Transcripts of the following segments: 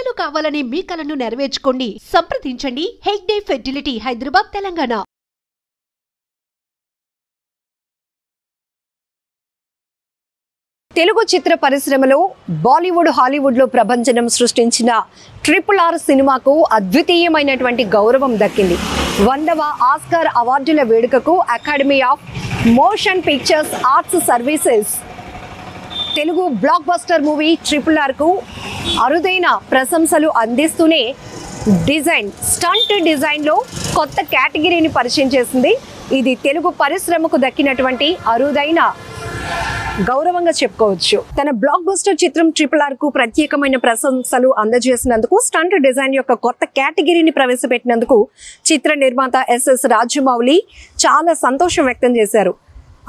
పిల్లలు కావాలనే మీ కలను నెరవేర్చుకోండి. సంప్రదించండి హెగ్డే ఫెర్టిలిటీ, హైదరాబాద్, తెలంగాణ. తెలుగు చిత్ర పరిశ్రమలో బాలీవుడ్, హాలీవుడ్ లో ప్రభంజనం సృష్టించిన RRR సినిమాకు అద్వితీయమైనటువంటి గౌరవం దక్కింది. 100వ ఆస్కార్ అవార్డుల వేడుకకు academy of motion pictures arts services Telugu block buster movie RRR కు అరుదైన ప్రశంసలు అందిస్తూనే స్టంట్ డిజైన్లో కొత్త కేటగిరీని పరిచయం చేసింది. ఇది తెలుగు పరిశ్రమకు దక్కినటువంటి అరుదైన గౌరవంగా చెప్పుకోవచ్చు. తన బ్లాక్ బస్టర్ చిత్రం RRR కు ప్రత్యేకమైన ప్రశంసలు అందజేసినందుకు, స్టంట్ డిజైన్ యొక్క కొత్త కేటగిరీని ప్రవేశపెట్టినందుకు చిత్ర నిర్మాత SS రాజమౌళి చాలా సంతోషం వ్యక్తం చేశారు.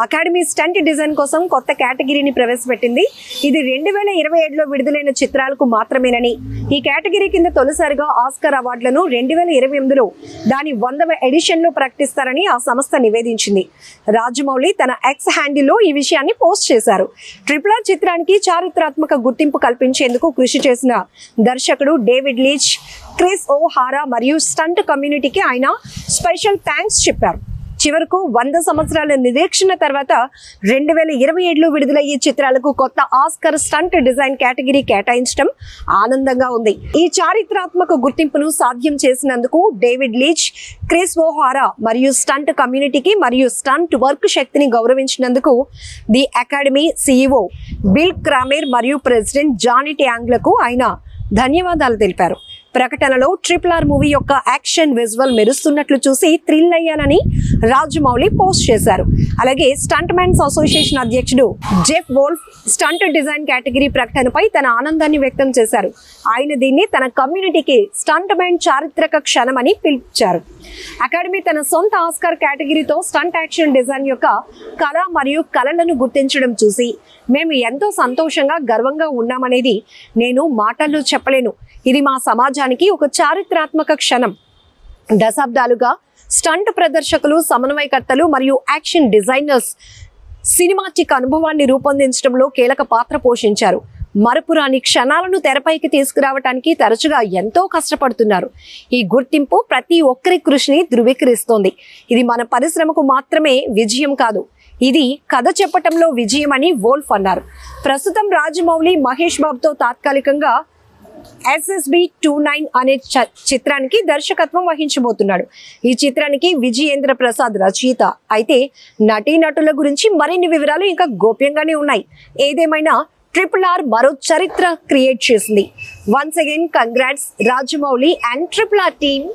అకాడమీ స్టంట్ డిజైన్ కోసం కొత్త కేటగిరీని ప్రవేశపెట్టింది. ఇది 2027లో విడుదలైన చిత్రాలకు మాత్రమేనని, ఈ కేటగిరీ కింద తొలిసారిగా ఆస్కార్ అవార్డులను 2028లో దాని 100వ ఎడిషన్లో ప్రకటిస్తారని ఆ సంస్థ నివేదించింది. రాజమౌళి తన ఎక్స్ హ్యాండిల్లో ఈ విషయాన్ని పోస్ట్ చేశారు. RRR చిత్రానికి చారిత్రాత్మక గుర్తింపు కల్పించేందుకు కృషి చేసిన దర్శకుడు డేవిడ్ లీచ్, క్రిస్ ఓహారా మరియు స్టంట్ కమ్యూనిటీకి ఆయన స్పెషల్ థ్యాంక్స్ చెప్పారు. చివరకు 100 సంవత్సరాల నిరీక్షణ తర్వాత 2027లో విడుదలయ్యే చిత్రాలకు కొత్త ఆస్కార్ స్టంట్ డిజైన్ కేటగిరీ కేటాయించడం ఆనందంగా ఉంది. ఈ చారిత్రాత్మక గుర్తింపును సాధ్యం చేసినందుకు డేవిడ్ లీచ్, క్రిస్ ఓహారా మరియు స్టంట్ కమ్యూనిటీకి మరియు స్టంట్ వర్క్ శక్తిని గౌరవించినందుకు the academy CEO Bill Kramer మరియు ప్రెసిడెంట్ జానీ ట్యాంగ్లకు ఆయన ధన్యవాదాలు తెలిపారు. ప్రకటనలో RRR మూవీ యొక్క యాక్షన్ విజువల్ మెరుస్తున్నట్లు చూసి థ్రిల్ అయ్యానని రాజమౌళి పోస్ట్ చేశారు. అలాగే స్టంట్ మ్యాన్స్ అసోసియేషన్ అధ్యక్షుడు Jeff Wolf stunt design category ప్రకటనపై తన ఆనందాన్ని వ్యక్తం చేశారు. ఆయన దీన్ని తన కమ్యూనిటీకి స్టంట్ మ్యాన్ చారిత్రక క్షణమని పిలిచారు. అకాడమీ తన సొంత ఆస్కార్ కేటగిరీతో స్టంట్ యాక్షన్ డిజైన్ యొక్క కళ మరియు కళలను గుర్తించడం చూసి మేము ఎంతో సంతోషంగా, గర్వంగా ఉన్నామనేది నేను మాటల్లో చెప్పలేను. ఇది మా సమాజానికి ఒక చారిత్రాత్మక క్షణం. దశాబ్దాలుగా స్టంట్ ప్రదర్శకులు, సమన్వయకర్తలు మరియు యాక్షన్ డిజైనర్స్ సినిమాటిక్ అనుభవాన్ని రూపొందించడంలో కీలక పాత్ర పోషించారు. మరపురాని క్షణాలను తెరపైకి తీసుకురావడానికి తరచుగా ఎంతో కష్టపడుతున్నారు. ఈ గుర్తింపు ప్రతి ఒక్కరి కృషిని ధృవీకరిస్తోంది. ఇది మన పరిశ్రమకు మాత్రమే విజయం కాదు, ఇది కథ చెప్పటంలో విజయం అని వోల్ఫ్ అన్నారు. ప్రస్తుతం రాజమౌళి మహేష్ బాబుతో తాత్కాలికంగా SSB29 అనే చిత్రానికి దర్శకత్వం వహించబోతున్నాడు. ఈ చిత్రానికి విజయేంద్ర ప్రసాద్ రచయిత. అయితే నటీనటుల గురించి మరిన్ని వివరాలు ఇంకా గోప్యంగానే ఉన్నాయి. ఏదేమైనా RRR మరో చరిత్ర క్రియేట్ చేసింది. Once again congrats Rajamouli and RRR team.